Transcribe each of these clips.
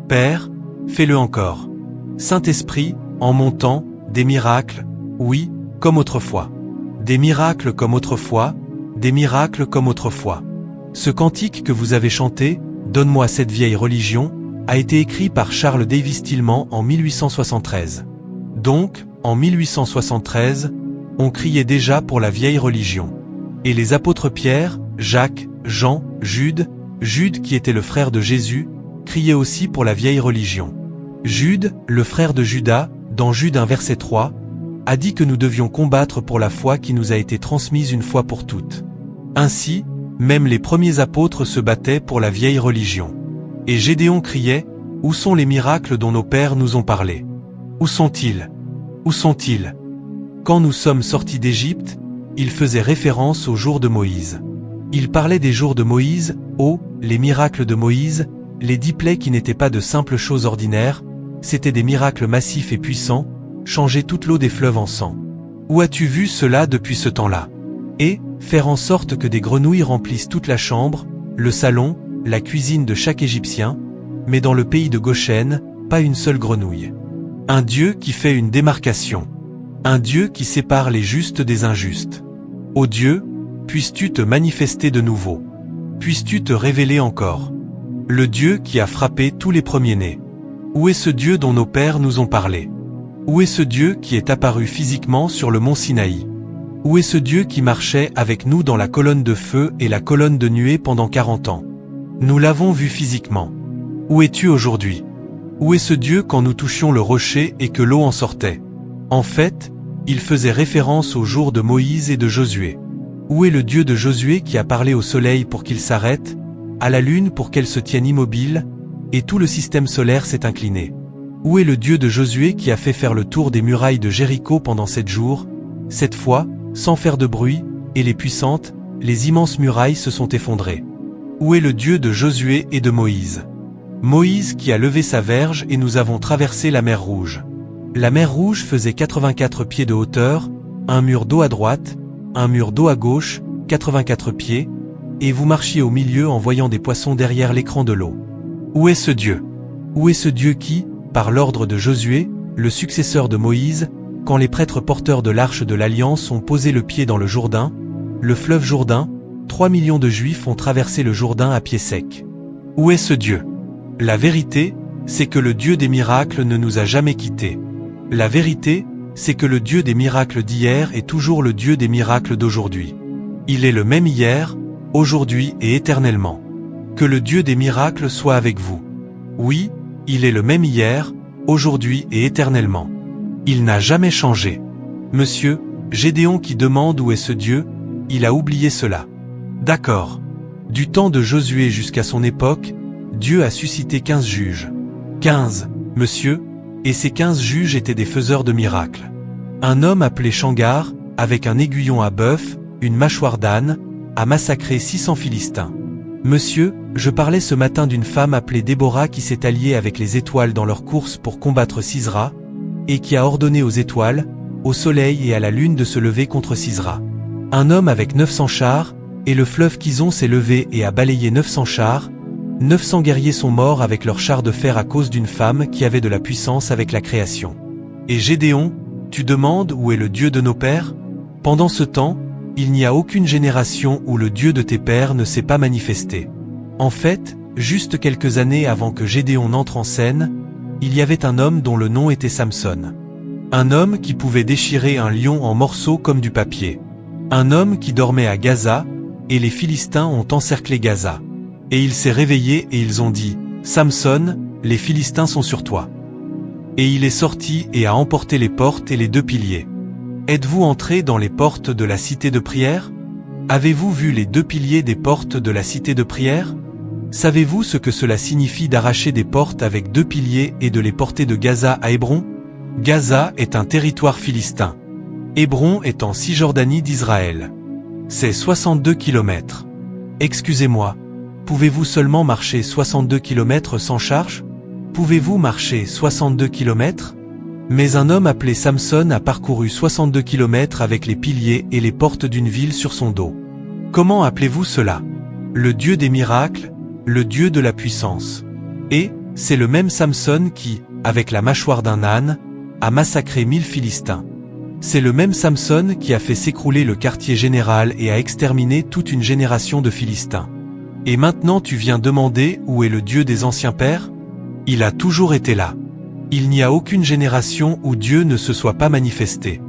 Père, fais-le encore. Saint-Esprit, en mon temps, des miracles, oui, comme autrefois. Des miracles comme autrefois, des miracles comme autrefois. Ce cantique que vous avez chanté, Donne-moi cette vieille religion, a été écrit par Charles Davis Tillman en 1873. Donc, en 1873, on criait déjà pour la vieille religion. Et les apôtres Pierre, Jacques, Jean, Jude qui était le frère de Jésus, criait aussi pour la vieille religion. Jude, le frère de Judas, dans Jude 1 verset 3, a dit que nous devions combattre pour la foi qui nous a été transmise une fois pour toutes. Ainsi, même les premiers apôtres se battaient pour la vieille religion. Et Gédéon criait, « Où sont les miracles dont nos pères nous ont parlé? Où sont-ils? Où sont-ils » Quand nous sommes sortis d'Égypte, il faisait référence aux jours de Moïse. Il parlait des jours de Moïse, les miracles de Moïse, les 10 plaies qui n'étaient pas de simples choses ordinaires, c'étaient des miracles massifs et puissants, changer toute l'eau des fleuves en sang. Où as-tu vu cela depuis ce temps-là? Et, faire en sorte que des grenouilles remplissent toute la chambre, le salon, la cuisine de chaque Égyptien, mais dans le pays de Goshen, pas une seule grenouille. Un Dieu qui fait une démarcation. Un Dieu qui sépare les justes des injustes. Ô Dieu, puisses-tu te manifester de nouveau? Puisses-tu te révéler encore? Le Dieu qui a frappé tous les premiers-nés. Où est ce Dieu dont nos pères nous ont parlé? Où est ce Dieu qui est apparu physiquement sur le mont Sinaï? Où est ce Dieu qui marchait avec nous dans la colonne de feu et la colonne de nuée pendant 40 ans? Nous l'avons vu physiquement. Où es-tu aujourd'hui? Où est ce Dieu quand nous touchions le rocher et que l'eau en sortait? En fait, il faisait référence aux jours de Moïse et de Josué. Où est le Dieu de Josué qui a parlé au soleil pour qu'il s'arrête, à la lune pour qu'elle se tienne immobile, et tout le système solaire s'est incliné? Où est le Dieu de Josué qui a fait faire le tour des murailles de Jéricho pendant 7 jours, 7 fois, sans faire de bruit, et les puissantes, les immenses murailles se sont effondrées? Où est le Dieu de Josué et de Moïse? Moïse qui a levé sa verge et nous avons traversé la mer Rouge. La mer Rouge faisait 84 pieds de hauteur, un mur d'eau à droite, un mur d'eau à gauche, 84 pieds, et vous marchiez au milieu en voyant des poissons derrière l'écran de l'eau. Où est ce Dieu? Où est ce Dieu qui, par l'ordre de Josué, le successeur de Moïse, quand les prêtres porteurs de l'arche de l'Alliance ont posé le pied dans le Jourdain, le fleuve Jourdain, 3 millions de Juifs ont traversé le Jourdain à pied sec? Où est ce Dieu? La vérité, c'est que le Dieu des miracles ne nous a jamais quittés. La vérité, c'est que le Dieu des miracles d'hier est toujours le Dieu des miracles d'aujourd'hui. Il est le même hier, aujourd'hui et éternellement. Que le Dieu des miracles soit avec vous. Oui, il est le même hier, aujourd'hui et éternellement. Il n'a jamais changé. Monsieur, Gédéon qui demande où est ce Dieu, il a oublié cela. D'accord. Du temps de Josué jusqu'à son époque, Dieu a suscité 15 juges. 15, monsieur, et ces 15 juges étaient des faiseurs de miracles. Un homme appelé Shamgar, avec un aiguillon à bœuf, une mâchoire d'âne, a massacré 600 Philistins. Monsieur, je parlais ce matin d'une femme appelée Déborah qui s'est alliée avec les étoiles dans leur course pour combattre Sisera, et qui a ordonné aux étoiles, au soleil et à la lune de se lever contre Sisera. Un homme avec 900 chars, et le fleuve Kizon s'est levé et a balayé 900 chars, 900 guerriers sont morts avec leurs chars de fer à cause d'une femme qui avait de la puissance avec la création. Et Gédéon, tu demandes où est le Dieu de nos pères? Pendant ce temps, il n'y a aucune génération où le Dieu de tes pères ne s'est pas manifesté. En fait, juste quelques années avant que Gédéon n'entre en scène, il y avait un homme dont le nom était Samson. Un homme qui pouvait déchirer un lion en morceaux comme du papier. Un homme qui dormait à Gaza, et les Philistins ont encerclé Gaza. Et il s'est réveillé et ils ont dit, « Samson, les Philistins sont sur toi. » Et il est sorti et a emporté les portes et les 2 piliers. Êtes-vous entré dans les portes de la cité de prière? Avez-vous vu les 2 piliers des portes de la cité de prière? Savez-vous ce que cela signifie d'arracher des portes avec 2 piliers et de les porter de Gaza à Hébron? Gaza est un territoire philistin. Hébron est en Cisjordanie d'Israël. C'est 62 km. Excusez-moi. Pouvez-vous seulement marcher 62 km sans charge? Pouvez-vous marcher 62 km? Mais un homme appelé Samson a parcouru 62 km avec les piliers et les portes d'une ville sur son dos. Comment appelez-vous cela? Le Dieu des miracles, le Dieu de la puissance. Et, C'est le même Samson qui, avec la mâchoire d'un âne, a massacré 1000 Philistins. C'est le même Samson qui a fait s'écrouler le quartier général et a exterminé toute une génération de Philistins. Et maintenant tu viens demander où est le Dieu des anciens pères? Il a toujours été là. Il n'y a aucune génération où Dieu ne se soit pas manifesté.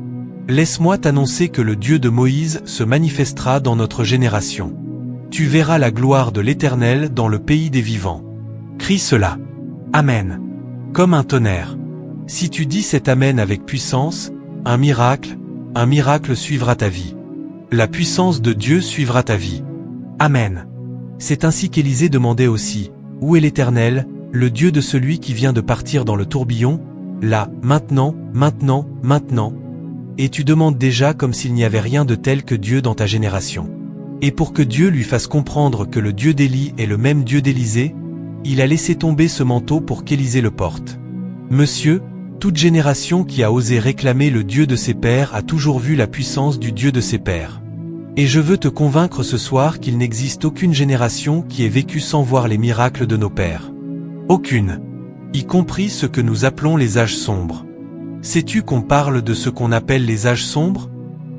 Laisse-moi t'annoncer que le Dieu de Moïse se manifestera dans notre génération. Tu verras la gloire de l'Éternel dans le pays des vivants. Crie cela. Amen. Comme un tonnerre. Si tu dis cet Amen avec puissance, un miracle suivra ta vie. La puissance de Dieu suivra ta vie. Amen. C'est ainsi qu'Élisée demandait aussi, où est l'Éternel, le Dieu de celui qui vient de partir dans le tourbillon, là, maintenant, et tu demandes déjà comme s'il n'y avait rien de tel que Dieu dans ta génération. Et pour que Dieu lui fasse comprendre que le Dieu d'Élie est le même Dieu d'Élisée, il a laissé tomber ce manteau pour qu'Élisée le porte. Monsieur, toute génération qui a osé réclamer le Dieu de ses pères a toujours vu la puissance du Dieu de ses pères. Et je veux te convaincre ce soir qu'il n'existe aucune génération qui ait vécu sans voir les miracles de nos pères. Aucune. Y compris ce que nous appelons les âges sombres. Sais-tu qu'on parle de ce qu'on appelle les âges sombres?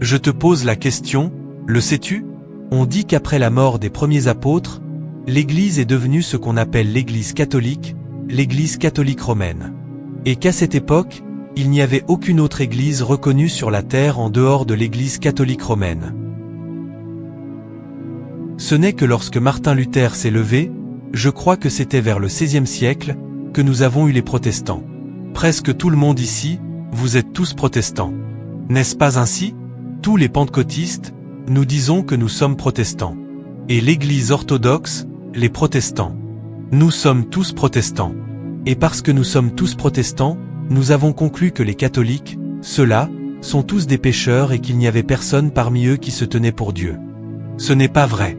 Je te pose la question, le sais-tu? On dit qu'après la mort des premiers apôtres, l'Église est devenue ce qu'on appelle l'Église catholique romaine. Et qu'à cette époque, il n'y avait aucune autre Église reconnue sur la terre en dehors de l'Église catholique romaine. Ce n'est que lorsque Martin Luther s'est levé, je crois que c'était vers le XVIe siècle, que nous avons eu les protestants. Presque tout le monde ici, vous êtes tous protestants. N'est-ce pas ainsi? Tous les pentecôtistes, nous disons que nous sommes protestants. Et l'Église orthodoxe, les protestants. Nous sommes tous protestants. Et parce que nous sommes tous protestants, nous avons conclu que les catholiques, ceux-là, sont tous des pécheurs et qu'il n'y avait personne parmi eux qui se tenait pour Dieu. Ce n'est pas vrai.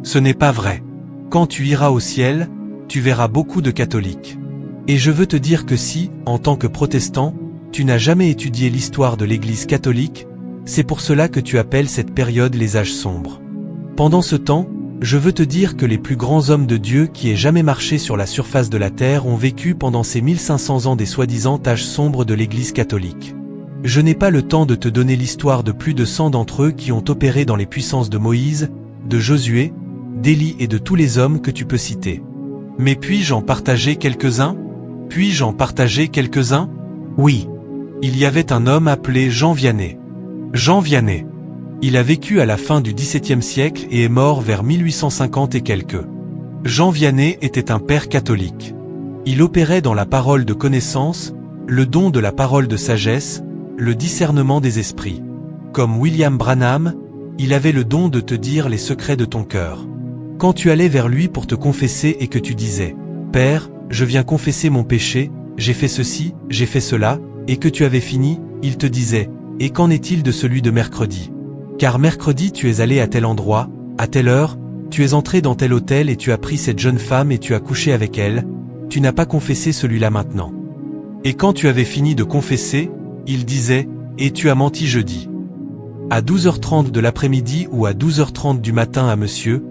Ce n'est pas vrai. Quand tu iras au ciel, tu verras beaucoup de catholiques. Et je veux te dire que si, en tant que protestant, tu n'as jamais étudié l'histoire de l'Église catholique, c'est pour cela que tu appelles cette période les âges sombres. Pendant ce temps, je veux te dire que les plus grands hommes de Dieu qui aient jamais marché sur la surface de la terre ont vécu pendant ces 1500 ans des soi-disant âges sombres de l'Église catholique. Je n'ai pas le temps de te donner l'histoire de plus de 100 d'entre eux qui ont opéré dans les puissances de Moïse, de Josué, d'Élie et de tous les hommes que tu peux citer. Mais puis-je en partager quelques-uns? Puis-je en partager quelques-uns? Oui. Il y avait un homme appelé Jean Vianney. Jean Vianney. Il a vécu à la fin du XVIIe siècle et est mort vers 1850 et quelques. Jean Vianney était un père catholique. Il opérait dans la parole de connaissance, le don de la parole de sagesse, le discernement des esprits. Comme William Branham, il avait le don de te dire les secrets de ton cœur. Quand tu allais vers lui pour te confesser et que tu disais « Père, je viens confesser mon péché, j'ai fait ceci, j'ai fait cela », et que tu avais fini, il te disait « Et qu'en est-il de celui de mercredi ? Car mercredi tu es allé à tel endroit, à telle heure, tu es entré dans tel hôtel et tu as pris cette jeune femme et tu as couché avec elle, tu n'as pas confessé celui-là maintenant. » Et quand tu avais fini de confesser, il disait « Et tu as menti jeudi. » À 12h30 de l'après-midi ou à 12h30 du matin à Monsieur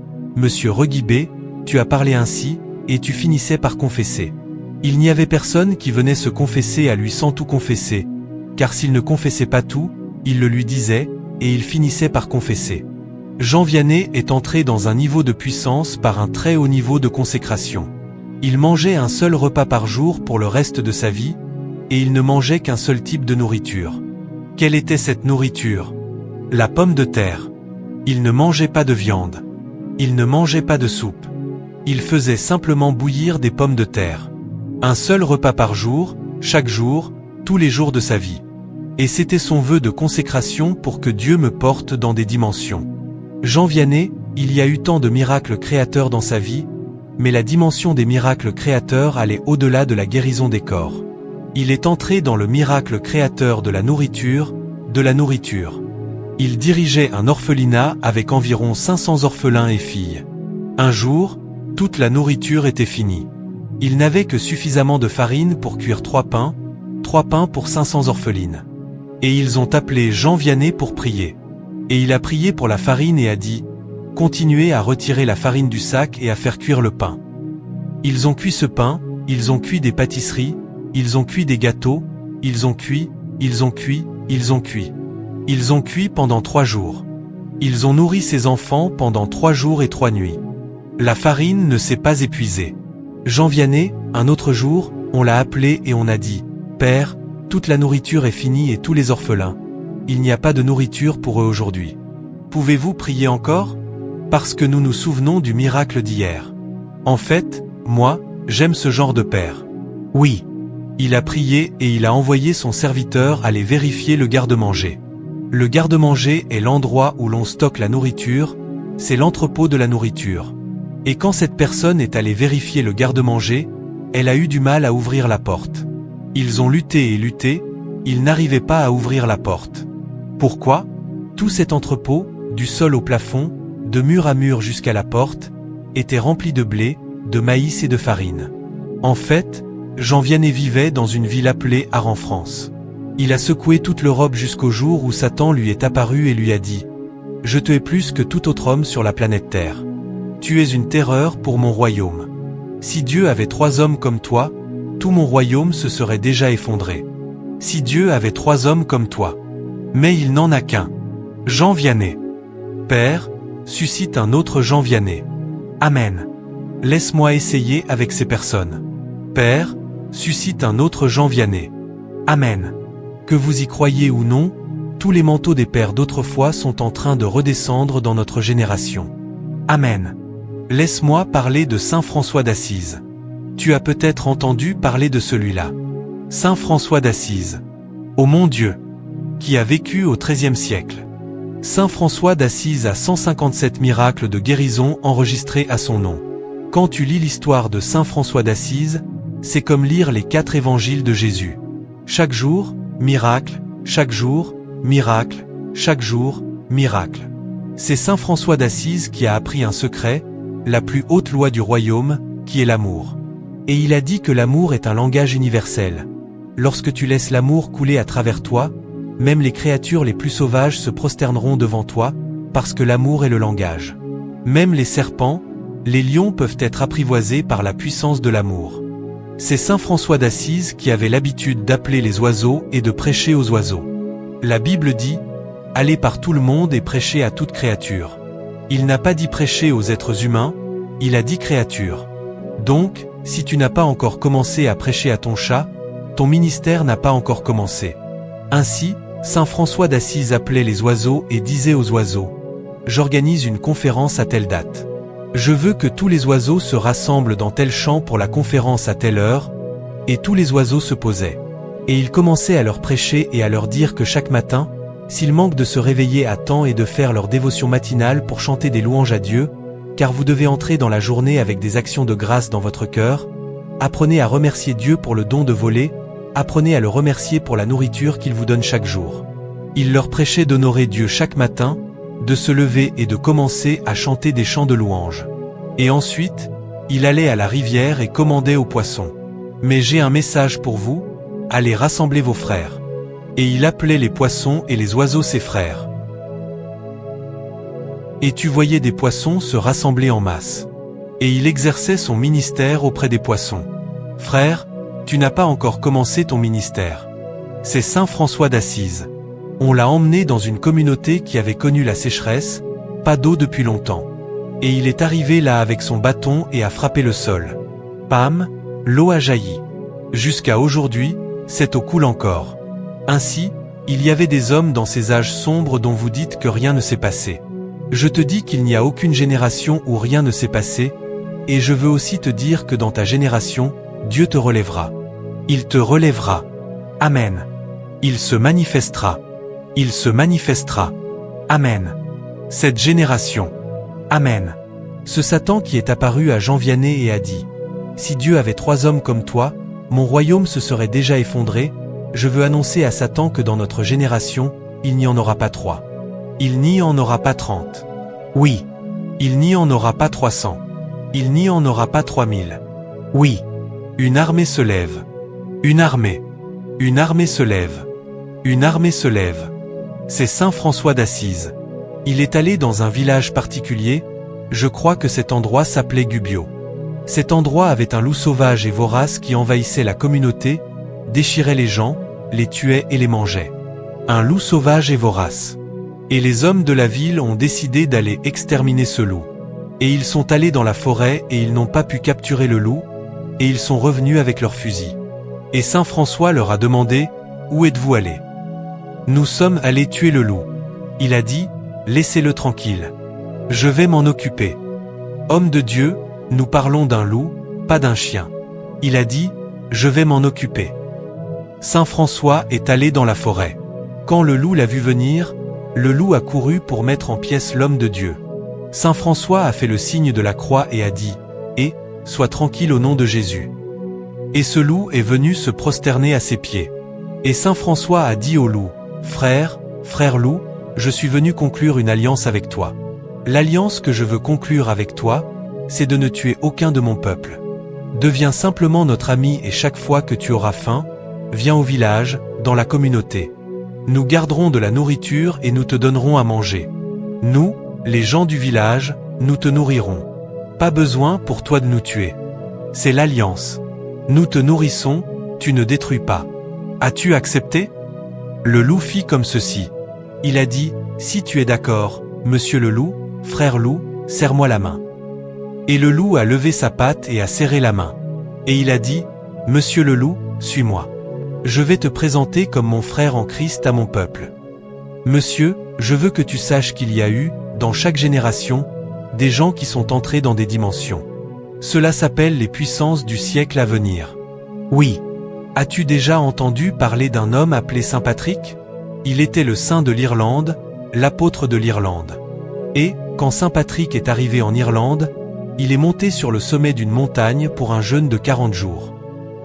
Reguibé, tu as parlé ainsi, et tu finissais par confesser. Il n'y avait personne qui venait se confesser à lui sans tout confesser, car s'il ne confessait pas tout, il le lui disait, et il finissait par confesser. Jean Vianney est entré dans un niveau de puissance par un très haut niveau de consécration. Il mangeait un seul repas par jour pour le reste de sa vie, et il ne mangeait qu'un seul type de nourriture. Quelle était cette nourriture? La pomme de terre. Il ne mangeait pas de viande. Il ne mangeait pas de soupe. Il faisait simplement bouillir des pommes de terre. Un seul repas par jour, chaque jour, tous les jours de sa vie. Et c'était son vœu de consécration pour que Dieu me porte dans des dimensions. Jean Vianney, il y a eu tant de miracles créateurs dans sa vie, mais la dimension des miracles créateurs allait au-delà de la guérison des corps. Il est entré dans le miracle créateur de la nourriture. Il dirigeait un orphelinat avec environ 500 orphelins et filles. Un jour, toute la nourriture était finie. Il n'avait que suffisamment de farine pour cuire 3 pains pour 500 orphelines. Et ils ont appelé Jean Vianney pour prier. Et il a prié pour la farine et a dit « Continuez à retirer la farine du sac et à faire cuire le pain. » Ils ont cuit ce pain, ils ont cuit des pâtisseries, ils ont cuit des gâteaux, ils ont cuit, ils ont cuit, ils ont cuit. Ils ont cuit pendant 3 jours. Ils ont nourri ces enfants pendant 3 jours et 3 nuits. La farine ne s'est pas épuisée. Jean Vianney, un autre jour, on l'a appelé et on a dit « Père, toute la nourriture est finie et tous les orphelins. Il n'y a pas de nourriture pour eux aujourd'hui. Pouvez-vous prier encore ? Parce que nous nous souvenons du miracle d'hier. En fait, moi, j'aime ce genre de père. Oui. Il a prié et il a envoyé son serviteur aller vérifier le garde-manger. Le garde-manger est l'endroit où l'on stocke la nourriture, c'est l'entrepôt de la nourriture. Et quand cette personne est allée vérifier le garde-manger, elle a eu du mal à ouvrir la porte. Ils ont lutté et lutté, ils n'arrivaient pas à ouvrir la porte. Pourquoi ? Tout cet entrepôt, du sol au plafond, de mur à mur jusqu'à la porte, était rempli de blé, de maïs et de farine. En fait, Jean Vianney vivait dans une ville appelée Ar en France. Il a secoué toute l'Europe jusqu'au jour où Satan lui est apparu et lui a dit « Je te hais plus que tout autre homme sur la planète Terre. Tu es une terreur pour mon royaume. Si Dieu avait 3 hommes comme toi, tout mon royaume se serait déjà effondré. Si Dieu avait 3 hommes comme toi. Mais il n'en a qu'un. Jean Vianney. Père, suscite un autre Jean Vianney. Amen. Laisse-moi essayer avec ces personnes. Père, suscite un autre Jean Vianney. Amen. Que vous y croyez ou non, tous les manteaux des pères d'autrefois sont en train de redescendre dans notre génération. Amen. Laisse-moi parler de Saint François d'Assise. Tu as peut-être entendu parler de celui-là. Saint François d'Assise. Ô mon Dieu! Qui a vécu au XIIIe siècle. Saint François d'Assise a 157 miracles de guérison enregistrés à son nom. Quand tu lis l'histoire de Saint François d'Assise, c'est comme lire les 4 évangiles de Jésus. Chaque jour, miracle, chaque jour, miracle, chaque jour, miracle. C'est Saint François d'Assise qui a appris un secret, la plus haute loi du royaume, qui est l'amour. Et il a dit que l'amour est un langage universel. Lorsque tu laisses l'amour couler à travers toi, même les créatures les plus sauvages se prosterneront devant toi, parce que l'amour est le langage. Même les serpents, les lions peuvent être apprivoisés par la puissance de l'amour. C'est Saint François d'Assise qui avait l'habitude d'appeler les oiseaux et de prêcher aux oiseaux. La Bible dit « Allez par tout le monde et prêchez à toute créature ». Il n'a pas dit prêcher aux êtres humains, il a dit créature. Donc, si tu n'as pas encore commencé à prêcher à ton chat, ton ministère n'a pas encore commencé. Ainsi, Saint François d'Assise appelait les oiseaux et disait aux oiseaux « J'organise une conférence à telle date. Je veux que tous les oiseaux se rassemblent dans tel champ pour la conférence à telle heure. » Et tous les oiseaux se posaient. Et il commençait à leur prêcher et à leur dire que chaque matin, s'ils manquent de se réveiller à temps et de faire leur dévotion matinale pour chanter des louanges à Dieu, car vous devez entrer dans la journée avec des actions de grâce dans votre cœur, apprenez à remercier Dieu pour le don de voler, apprenez à le remercier pour la nourriture qu'il vous donne chaque jour. Il leur prêchait d'honorer Dieu chaque matin, de se lever et de commencer à chanter des chants de louanges. Et ensuite, il allait à la rivière et commandait aux poissons. « Mais j'ai un message pour vous, allez rassembler vos frères. » Et il appelait les poissons et les oiseaux ses frères. Et tu voyais des poissons se rassembler en masse. Et il exerçait son ministère auprès des poissons. Frère, tu n'as pas encore commencé ton ministère. C'est Saint François d'Assise. On l'a emmené dans une communauté qui avait connu la sécheresse, pas d'eau depuis longtemps. Et il est arrivé là avec son bâton et a frappé le sol. Pam, l'eau a jailli. Jusqu'à aujourd'hui, cette eau coule encore. Ainsi, il y avait des hommes dans ces âges sombres dont vous dites que rien ne s'est passé. Je te dis qu'il n'y a aucune génération où rien ne s'est passé, et je veux aussi te dire que dans ta génération, Dieu te relèvera. Il te relèvera. Amen. Il se manifestera. Il se manifestera. Amen. Cette génération. Amen. Ce Satan qui est apparu à Jean Vianney et a dit « Si Dieu avait 3 hommes comme toi, mon royaume se serait déjà effondré. Je veux annoncer à Satan que dans notre génération, il n'y en aura pas 3. Il n'y en aura pas 30. Oui. Il n'y en aura pas 300. Il n'y en aura pas 3000. Oui. Une armée se lève. Une armée. Une armée se lève. Une armée se lève. » C'est Saint François d'Assise. Il est allé dans un village particulier, je crois que cet endroit s'appelait Gubbio. Cet endroit avait un loup sauvage et vorace qui envahissait la communauté, déchirait les gens, les tuait et les mangeait. Un loup sauvage et vorace. Et les hommes de la ville ont décidé d'aller exterminer ce loup. Et ils sont allés dans la forêt et ils n'ont pas pu capturer le loup, et ils sont revenus avec leurs fusils. Et saint François leur a demandé, « Où êtes-vous allés ? » « Nous sommes allés tuer le loup. » Il a dit, « Laissez-le tranquille. Je vais m'en occuper. » Homme de Dieu, nous parlons d'un loup, pas d'un chien. Il a dit, « Je vais m'en occuper. » Saint François est allé dans la forêt. Quand le loup l'a vu venir, le loup a couru pour mettre en pièces l'homme de Dieu. Saint François a fait le signe de la croix et a dit, « Et, sois tranquille au nom de Jésus. » Et ce loup est venu se prosterner à ses pieds. Et Saint François a dit au loup, « Frère, frère loup, je suis venu conclure une alliance avec toi. L'alliance que je veux conclure avec toi, c'est de ne tuer aucun de mon peuple. Deviens simplement notre ami et chaque fois que tu auras faim, viens au village, dans la communauté. Nous garderons de la nourriture et nous te donnerons à manger. Nous, les gens du village, nous te nourrirons. Pas besoin pour toi de nous tuer. C'est l'alliance. Nous te nourrissons, tu ne détruis pas. As-tu accepté ? » Le loup fit comme ceci. Il a dit, « Si tu es d'accord, monsieur le loup, frère loup, serre-moi la main. » Et le loup a levé sa patte et a serré la main. Et il a dit, « Monsieur le loup, suis-moi. Je vais te présenter comme mon frère en Christ à mon peuple. Monsieur, je veux que tu saches qu'il y a eu, dans chaque génération, des gens qui sont entrés dans des dimensions. Cela s'appelle les puissances du siècle à venir. Oui. As-tu déjà entendu parler d'un homme appelé Saint Patrick ? Il était le saint de l'Irlande, l'apôtre de l'Irlande. Et, quand Saint Patrick est arrivé en Irlande, il est monté sur le sommet d'une montagne pour un jeûne de 40 jours.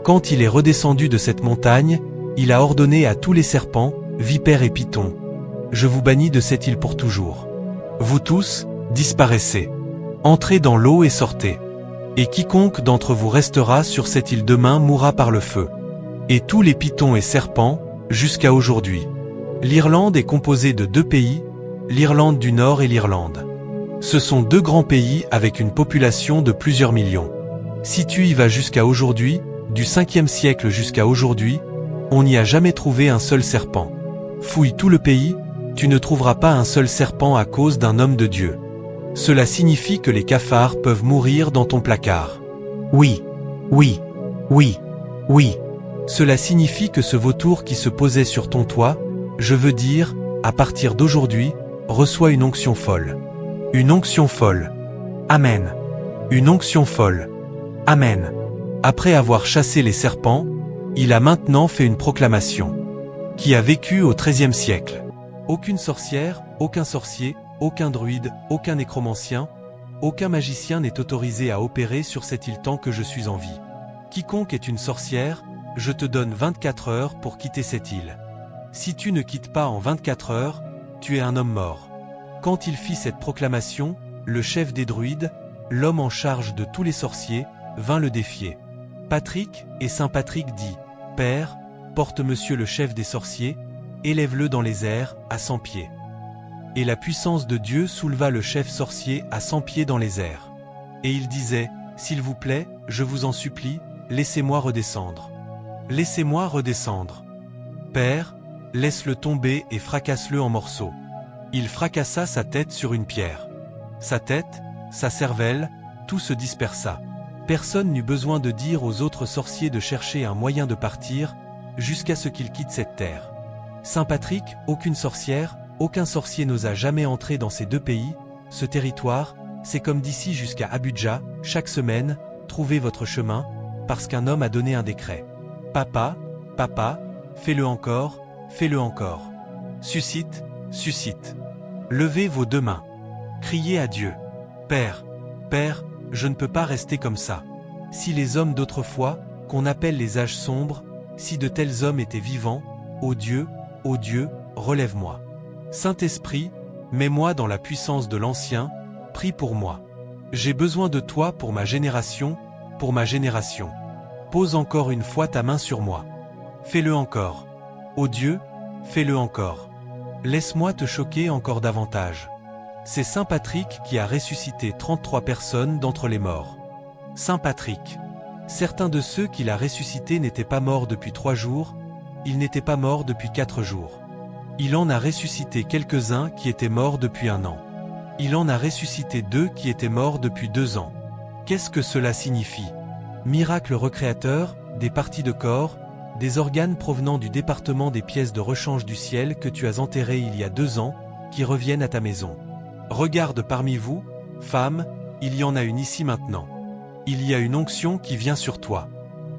Quand il est redescendu de cette montagne, il a ordonné à tous les serpents, vipères et pythons, « Je vous bannis de cette île pour toujours. Vous tous, disparaissez. Entrez dans l'eau et sortez. Et quiconque d'entre vous restera sur cette île demain mourra par le feu. » Et tous les pythons et serpents, jusqu'à aujourd'hui. L'Irlande est composée de 2 pays, l'Irlande du Nord et l'Irlande. Ce sont 2 grands pays avec une population de plusieurs millions. Si tu y vas jusqu'à aujourd'hui, du 5e siècle jusqu'à aujourd'hui, on n'y a jamais trouvé un seul serpent. Fouille tout le pays, tu ne trouveras pas un seul serpent à cause d'un homme de Dieu. Cela signifie que les cafards peuvent mourir dans ton placard. Oui, oui, oui, oui. Cela signifie que ce vautour qui se posait sur ton toit, je veux dire, à partir d'aujourd'hui, reçoit une onction folle. Une onction folle. Amen. Une onction folle. Amen. Après avoir chassé les serpents, il a maintenant fait une proclamation. Qui a vécu au XIIIe siècle. Aucune sorcière, aucun sorcier, aucun druide, aucun nécromancien, aucun magicien n'est autorisé à opérer sur cette île tant que je suis en vie. Quiconque est une sorcière, je te donne 24 heures pour quitter cette île. Si tu ne quittes pas en 24 heures, tu es un homme mort. » Quand il fit cette proclamation, le chef des druides, l'homme en charge de tous les sorciers, vint le défier. Patrick, et Saint Patrick dit, « Père, porte monsieur le chef des sorciers, élève-le dans les airs, à 100 pieds. » Et la puissance de Dieu souleva le chef sorcier à 100 pieds dans les airs. Et il disait, « S'il vous plaît, je vous en supplie, laissez-moi redescendre. Laissez-moi redescendre. Père, laisse-le tomber et fracasse-le en morceaux. » Il fracassa sa tête sur une pierre. Sa tête, sa cervelle, tout se dispersa. Personne n'eut besoin de dire aux autres sorciers de chercher un moyen de partir, jusqu'à ce qu'ils quittent cette terre. Saint Patrick, aucune sorcière, aucun sorcier n'osa jamais entrer dans ces 2 pays, ce territoire, c'est comme d'ici jusqu'à Abuja, chaque semaine, trouvez votre chemin, parce qu'un homme a donné un décret. Papa, papa, fais-le encore, fais-le encore. Suscite, suscite. Levez vos 2 mains. Criez à Dieu. Père, Père, je ne peux pas rester comme ça. Si les hommes d'autrefois, qu'on appelle les âges sombres, si de tels hommes étaient vivants, ô Dieu, relève-moi. Saint-Esprit, mets-moi dans la puissance de l'Ancien, prie pour moi. J'ai besoin de toi pour ma génération, pour ma génération. Pose encore une fois ta main sur moi. Fais-le encore. Ô Dieu, fais-le encore. Laisse-moi te choquer encore davantage. C'est Saint Patrick qui a ressuscité 33 personnes d'entre les morts. Saint Patrick. Certains de ceux qu'il a ressuscités n'étaient pas morts depuis 3 jours, ils n'étaient pas morts depuis 4 jours. Il en a ressuscité quelques-uns qui étaient morts depuis 1 an. Il en a ressuscité 2 qui étaient morts depuis 2 ans. Qu'est-ce que cela signifie? Miracle recréateur, des parties de corps, des organes provenant du département des pièces de rechange du ciel que tu as enterrés il y a 2 ans, qui reviennent à ta maison. Regarde parmi vous, femme, il y en a une ici maintenant. Il y a une onction qui vient sur toi.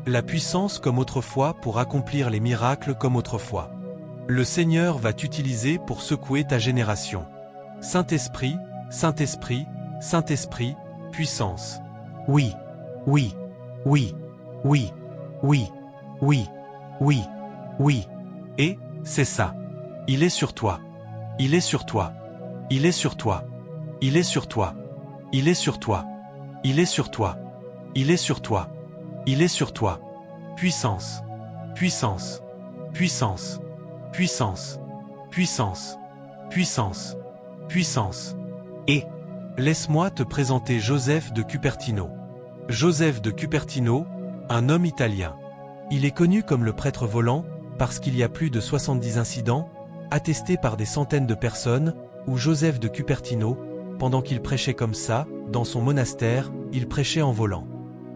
La puissance comme autrefois pour accomplir les miracles comme autrefois. Le Seigneur va t'utiliser pour secouer ta génération. Saint-Esprit, Saint-Esprit, Saint-Esprit, puissance. Oui, oui, oui, oui, oui, oui, oui, oui. Et, c'est ça. Il est sur toi. Il est sur toi. Il est sur toi. Il est sur toi. Il est sur toi. Il est sur toi. Il est sur toi. Il est sur toi. Puissance. Puissance. Puissance. Puissance. Puissance. Puissance. Puissance. Et, laisse-moi te présenter Joseph de Cupertino. Joseph de Cupertino, un homme italien. Il est connu comme le prêtre volant, parce qu'il y a plus de 70 incidents, attestés par des centaines de personnes, où Joseph de Cupertino, pendant qu'il prêchait comme ça, dans son monastère, il prêchait en volant.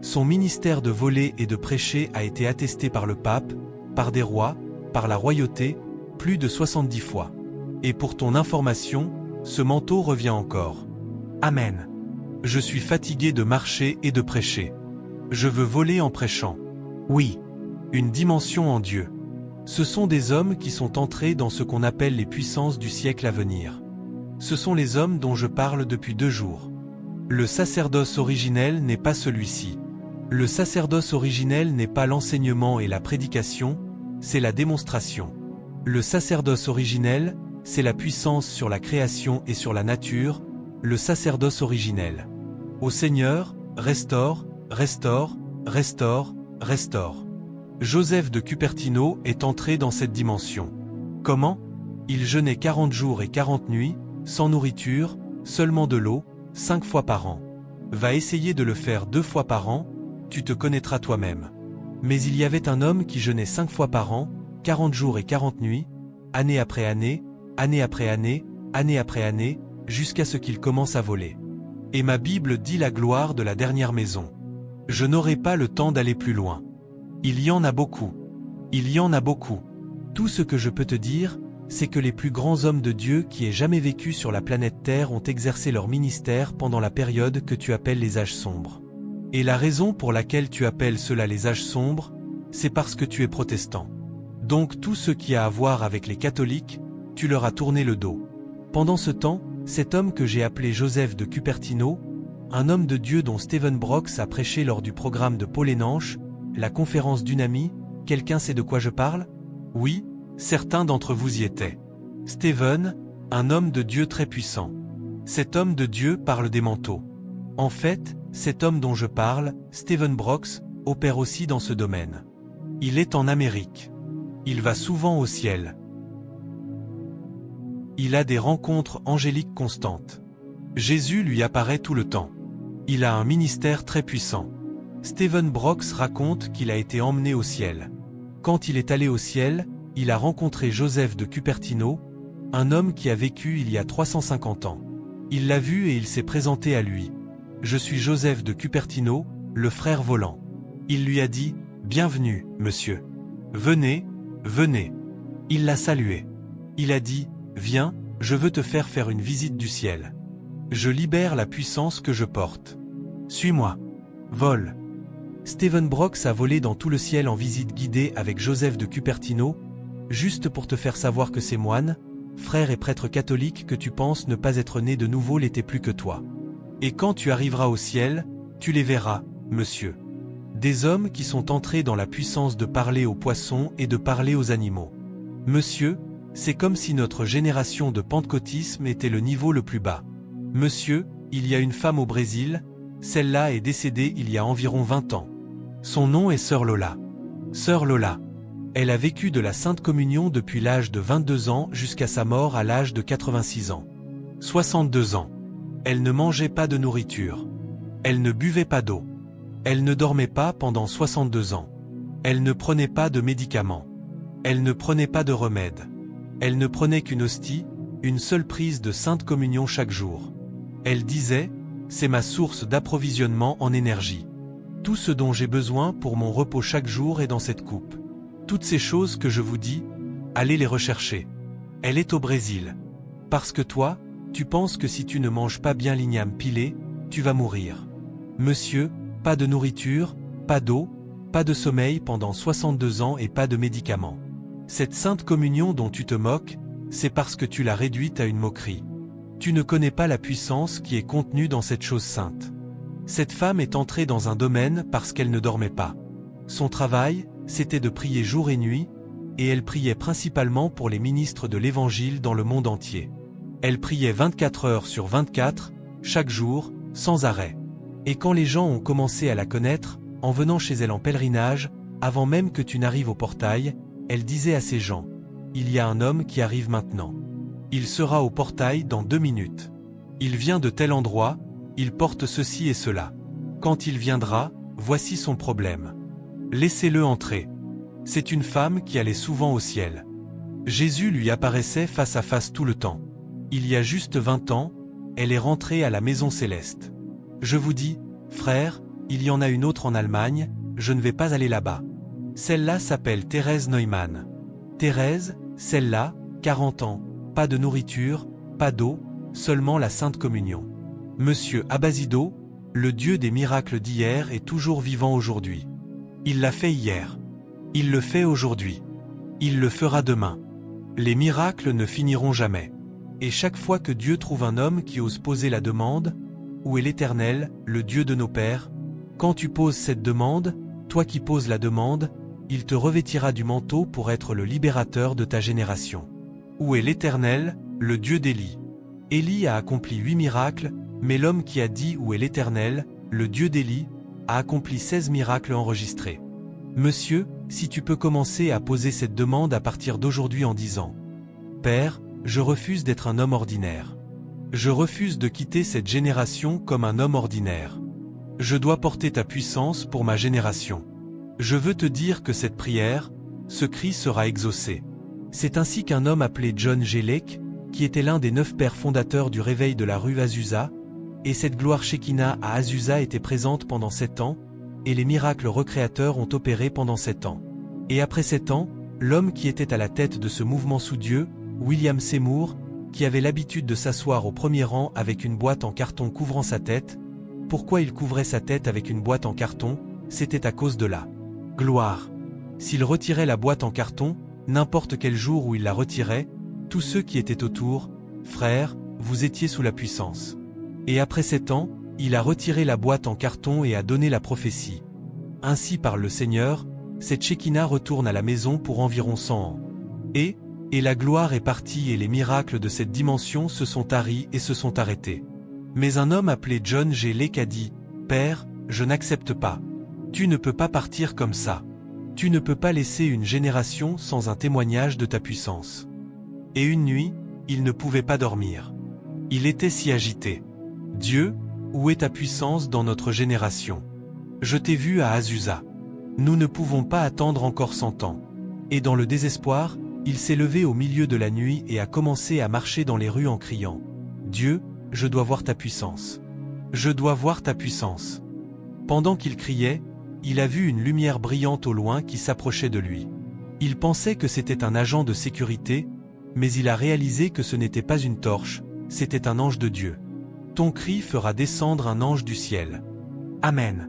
Son ministère de voler et de prêcher a été attesté par le pape, par des rois, par la royauté, plus de 70 fois. Et pour ton information, ce manteau revient encore. Amen. Je suis fatigué de marcher et de prêcher. Je veux voler en prêchant. Oui. Une dimension en Dieu. Ce sont des hommes qui sont entrés dans ce qu'on appelle les puissances du siècle à venir. Ce sont les hommes dont je parle depuis 2 jours. Le sacerdoce originel n'est pas celui-ci. Le sacerdoce originel n'est pas l'enseignement et la prédication, c'est la démonstration. Le sacerdoce originel, c'est la puissance sur la création et sur la nature, le sacerdoce originel. Ô Seigneur, restaure, restaure, restaure, restaure. Joseph de Cupertino est entré dans cette dimension. Comment? Il jeûnait 40 jours et 40 nuits, sans nourriture, seulement de l'eau, 5 fois par an. Va essayer de le faire 2 fois par an, tu te connaîtras toi-même. Mais il y avait un homme qui jeûnait 5 fois par an, 40 jours et 40 nuits, année après année, année après année, année après année, jusqu'à ce qu'il commence à voler. Et ma Bible dit la gloire de la dernière maison. Je n'aurai pas le temps d'aller plus loin. Il y en a beaucoup. Il y en a beaucoup. Tout ce que je peux te dire, c'est que les plus grands hommes de Dieu qui aient jamais vécu sur la planète Terre ont exercé leur ministère pendant la période que tu appelles les âges sombres. Et la raison pour laquelle tu appelles cela les âges sombres, c'est parce que tu es protestant. Donc tout ce qui a à voir avec les catholiques, tu leur as tourné le dos. Pendant ce temps, cet homme que j'ai appelé Joseph de Cupertino, un homme de Dieu dont Stephen Brooks a prêché lors du programme de Paul Hénanche, la conférence d'Unami, quelqu'un sait de quoi je parle? Oui, certains d'entre vous y étaient. Stephen, un homme de Dieu très puissant. Cet homme de Dieu parle des manteaux. En fait, cet homme dont je parle, Stephen Brooks, opère aussi dans ce domaine. Il est en Amérique. Il va souvent au ciel. Il a des rencontres angéliques constantes. Jésus lui apparaît tout le temps. Il a un ministère très puissant. Stephen Brooks raconte qu'il a été emmené au ciel. Quand il est allé au ciel, il a rencontré Joseph de Cupertino, un homme qui a vécu il y a 350 ans. Il l'a vu et il s'est présenté à lui. Je suis Joseph de Cupertino, le frère volant. Il lui a dit, bienvenue, monsieur. Venez, venez. Il l'a salué. Il a dit, viens, je veux te faire une visite du ciel. Je libère la puissance que je porte. Suis-moi. Vole. Stephen Brooks a volé dans tout le ciel en visite guidée avec Joseph de Cupertino, juste pour te faire savoir que ces moines, frères et prêtres catholiques que tu penses ne pas être nés de nouveau l'étaient plus que toi. Et quand tu arriveras au ciel, tu les verras, monsieur. Des hommes qui sont entrés dans la puissance de parler aux poissons et de parler aux animaux. Monsieur, c'est comme si notre génération de pentecôtisme était le niveau le plus bas. Monsieur, il y a une femme au Brésil, celle-là est décédée il y a environ 20 ans. Son nom est Sœur Lola. Sœur Lola. Elle a vécu de la Sainte Communion depuis l'âge de 22 ans jusqu'à sa mort à l'âge de 86 ans. 62 ans. Elle ne mangeait pas de nourriture. Elle ne buvait pas d'eau. Elle ne dormait pas pendant 62 ans. Elle ne prenait pas de médicaments. Elle ne prenait pas de remède. Elle ne prenait qu'une hostie, une seule prise de Sainte Communion chaque jour. Elle disait, « C'est ma source d'approvisionnement en énergie. Tout ce dont j'ai besoin pour mon repos chaque jour est dans cette coupe. Toutes ces choses que je vous dis, allez les rechercher. Elle est au Brésil. Parce que toi, tu penses que si tu ne manges pas bien l'igname pilé, tu vas mourir. Monsieur, pas de nourriture, pas d'eau, pas de sommeil pendant 62 ans et pas de médicaments. Cette Sainte Communion dont tu te moques, c'est parce que tu l'as réduite à une moquerie. Tu ne connais pas la puissance qui est contenue dans cette chose sainte. Cette femme est entrée dans un domaine parce qu'elle ne dormait pas. Son travail, c'était de prier jour et nuit, et elle priait principalement pour les ministres de l'Évangile dans le monde entier. Elle priait 24 heures sur 24, chaque jour, sans arrêt. Et quand les gens ont commencé à la connaître, en venant chez elle en pèlerinage, avant même que tu n'arrives au portail, elle disait à ces gens, « Il y a un homme qui arrive maintenant. Il sera au portail dans 2 minutes. Il vient de tel endroit, il porte ceci et cela. Quand il viendra, voici son problème. Laissez-le entrer. » C'est une femme qui allait souvent au ciel. Jésus lui apparaissait face à face tout le temps. Il y a juste 20 ans, elle est rentrée à la maison céleste. Je vous dis, frère, il y en a une autre en Allemagne, je ne vais pas aller là-bas. Celle-là s'appelle Thérèse Neumann. Thérèse, celle-là, 40 ans, pas de nourriture, pas d'eau, seulement la Sainte Communion. Monsieur Abazido, le Dieu des miracles d'hier est toujours vivant aujourd'hui. Il l'a fait hier. Il le fait aujourd'hui. Il le fera demain. Les miracles ne finiront jamais. Et chaque fois que Dieu trouve un homme qui ose poser la demande, « Où est l'Éternel, le Dieu de nos pères ?» Quand tu poses cette demande, toi qui poses la demande, il te revêtira du manteau pour être le libérateur de ta génération. Où est l'Éternel, le Dieu d'Élie? Élie a accompli 8 miracles, mais l'homme qui a dit « Où est l'Éternel, le Dieu d'Élie ?» a accompli 16 miracles enregistrés. Monsieur, si tu peux commencer à poser cette demande à partir d'aujourd'hui en disant « Père, je refuse d'être un homme ordinaire. Je refuse de quitter cette génération comme un homme ordinaire. Je dois porter ta puissance pour ma génération. Je veux te dire que cette prière, ce cri sera exaucé. » C'est ainsi qu'un homme appelé John G. Lake, qui était l'un des 9 pères fondateurs du réveil de la rue Azusa, et cette gloire Shekinah à Azusa était présente pendant 7 ans, et les miracles recréateurs ont opéré pendant 7 ans. Et après 7 ans, l'homme qui était à la tête de ce mouvement sous Dieu, William Seymour, qui avait l'habitude de s'asseoir au premier rang avec une boîte en carton couvrant sa tête. Pourquoi il couvrait sa tête avec une boîte en carton? C'était à cause de la gloire. S'il retirait la boîte en carton, n'importe quel jour où il la retirait, tous ceux qui étaient autour, frères, vous étiez sous la puissance. Et après 7 ans, il a retiré la boîte en carton et a donné la prophétie. Ainsi par le Seigneur, cette Shekinah retourne à la maison pour environ 100 ans. Et la gloire est partie et les miracles de cette dimension se sont taris et se sont arrêtés. Mais un homme appelé John G. Lake a dit, « Père, je n'accepte pas. Tu ne peux pas partir comme ça. Tu ne peux pas laisser une génération sans un témoignage de ta puissance. » Et une nuit, il ne pouvait pas dormir. Il était si agité. « Dieu, où est ta puissance dans notre génération? Je t'ai vu à Azusa. Nous ne pouvons pas attendre encore 100 ans. » Et dans le désespoir, il s'est levé au milieu de la nuit et a commencé à marcher dans les rues en criant, « Dieu, je dois voir ta puissance. Je dois voir ta puissance. » Pendant qu'il criait, il a vu une lumière brillante au loin qui s'approchait de lui. Il pensait que c'était un agent de sécurité, mais il a réalisé que ce n'était pas une torche, c'était un ange de Dieu. Ton cri fera descendre un ange du ciel. Amen.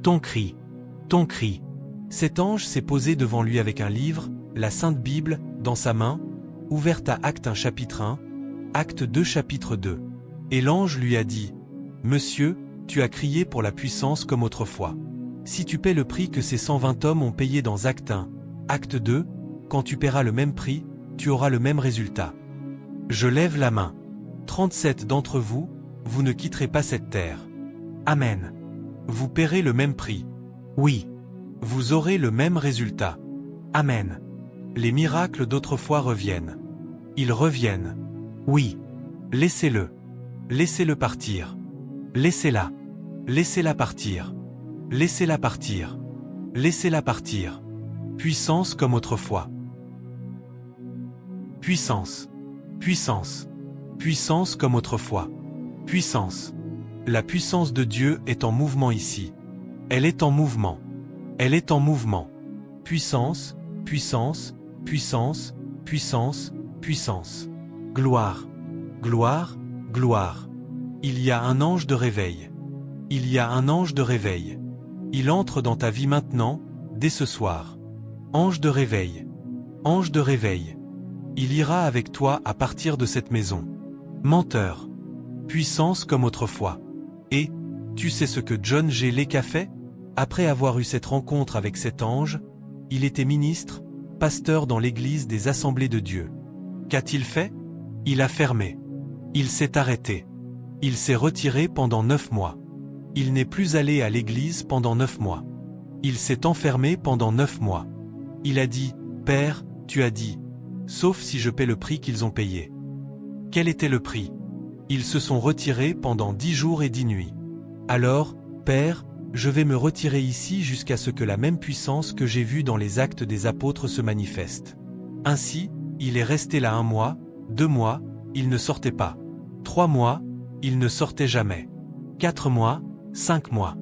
Ton cri. Ton cri. Cet ange s'est posé devant lui avec un livre, la Sainte Bible, dans sa main, ouverte à Acte 1 chapitre 1, Acte 2 chapitre 2. Et l'ange lui a dit, « Monsieur, tu as crié pour la puissance comme autrefois. Si tu paies le prix que ces 120 hommes ont payé dans Acte 1, Acte 2, quand tu paieras le même prix, tu auras le même résultat. Je lève la main. 37 d'entre vous, vous ne quitterez pas cette terre. Amen. Vous paierez le même prix. Oui. Vous aurez le même résultat. Amen. Les miracles d'autrefois reviennent. Ils reviennent. Oui. Laissez-le. Laissez-le partir. Laissez-la. Laissez-la partir. Laissez-la partir. Laissez-la partir. Puissance comme autrefois. Puissance. Puissance. Puissance comme autrefois. Puissance. La puissance de Dieu est en mouvement ici. Elle est en mouvement. Elle est en mouvement. Puissance, puissance, puissance, puissance, puissance. Gloire. Gloire, gloire. Il y a un ange de réveil. Il y a un ange de réveil. Il entre dans ta vie maintenant, dès ce soir. Ange de réveil. Ange de réveil. Il ira avec toi à partir de cette maison. Menteur. Puissance comme autrefois. Et, tu sais ce que John G. Lake a fait? Après avoir eu cette rencontre avec cet ange, il était ministre, pasteur dans l'église des Assemblées de Dieu. Qu'a-t-il fait? Il a fermé. Il s'est arrêté. Il s'est retiré pendant 9 mois. Il n'est plus allé à l'église pendant 9 mois. Il s'est enfermé pendant 9 mois. Il a dit, « Père, tu as dit, sauf si je paie le prix qu'ils ont payé. » Quel était le prix? Ils se sont retirés pendant 10 jours et 10 nuits. Alors, Père, je vais me retirer ici jusqu'à ce que la même puissance que j'ai vue dans les Actes des Apôtres se manifeste. Ainsi, il est resté là 1 mois, 2 mois, il ne sortait pas. 3 mois, il ne sortait jamais. 4 mois, 5 mois.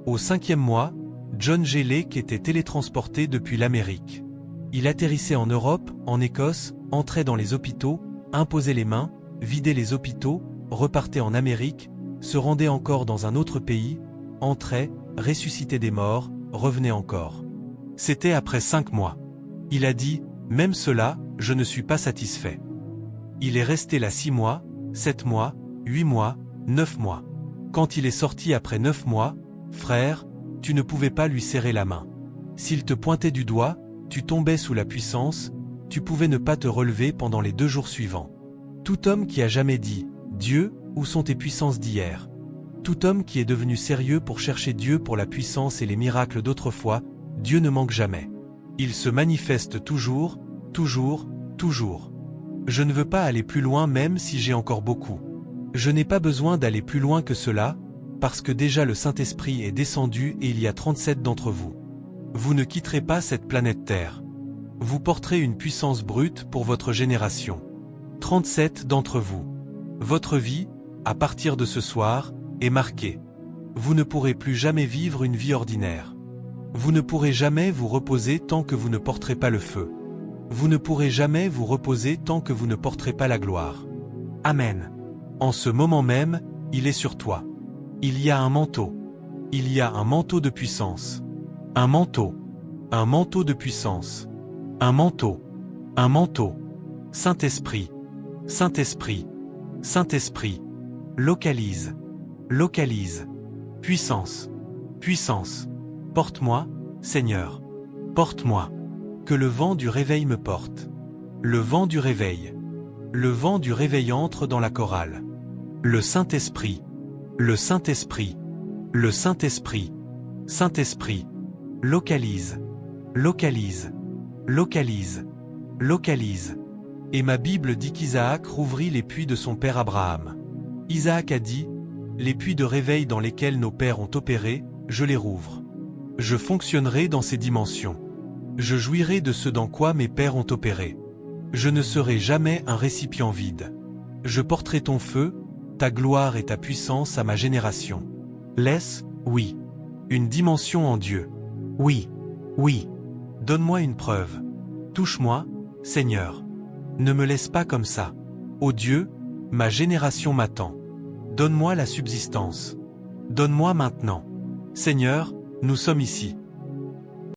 Au 5e mois, John G. Lake était télétransporté depuis l'Amérique. Il atterrissait en Europe, en Écosse, entrait dans les hôpitaux, imposait les mains, vidait les hôpitaux, repartait en Amérique, se rendait encore dans un autre pays, entrait, ressuscitait des morts, revenait encore. C'était après 5 mois. Il a dit, même cela, je ne suis pas satisfait. Il est resté là 6 mois, 7 mois, 8 mois, 9 mois. Quand il est sorti après 9 mois, frère, tu ne pouvais pas lui serrer la main. S'il te pointait du doigt, tu tombais sous la puissance, tu pouvais ne pas te relever pendant les 2 jours suivants. Tout homme qui a jamais dit, Dieu, où sont tes puissances d'hier? Tout homme qui est devenu sérieux pour chercher Dieu pour la puissance et les miracles d'autrefois, Dieu ne manque jamais. Il se manifeste toujours, toujours, toujours. Je ne veux pas aller plus loin même si j'ai encore beaucoup. Je n'ai pas besoin d'aller plus loin que cela, parce que déjà le Saint-Esprit est descendu et il y a 37 d'entre vous. Vous ne quitterez pas cette planète Terre. Vous porterez une puissance brute pour votre génération. 37 d'entre vous. Votre vie, à partir de ce soir, est marquée. Vous ne pourrez plus jamais vivre une vie ordinaire. Vous ne pourrez jamais vous reposer tant que vous ne porterez pas le feu. Vous ne pourrez jamais vous reposer tant que vous ne porterez pas la gloire. Amen. En ce moment même, il est sur toi. Il y a un manteau. Il y a un manteau de puissance. Un manteau. Un manteau de puissance. Un manteau. Un manteau. Saint-Esprit. Saint-Esprit. Saint-Esprit. Localise. Localise. Puissance. Puissance. Porte-moi, Seigneur. Porte-moi. Que le vent du réveil me porte. Le vent du réveil. Le vent du réveil entre dans la chorale. Le Saint-Esprit. Le Saint-Esprit. Le Saint-Esprit. Saint-Esprit. Localise. Localise. Localise. Localise. Et ma Bible dit qu'Isaac rouvrit les puits de son père Abraham. Isaac a dit, les puits de réveil dans lesquels nos pères ont opéré, je les rouvre. Je fonctionnerai dans ces dimensions. Je jouirai de ce dans quoi mes pères ont opéré. Je ne serai jamais un récipient vide. Je porterai ton feu, ta gloire et ta puissance à ma génération. Laisse, oui. Une dimension en Dieu. Oui. Oui. Donne-moi une preuve. Touche-moi, Seigneur. Ne me laisse pas comme ça. Ô Dieu, ma génération m'attend. Donne-moi la subsistance. Donne-moi maintenant. Seigneur, nous sommes ici.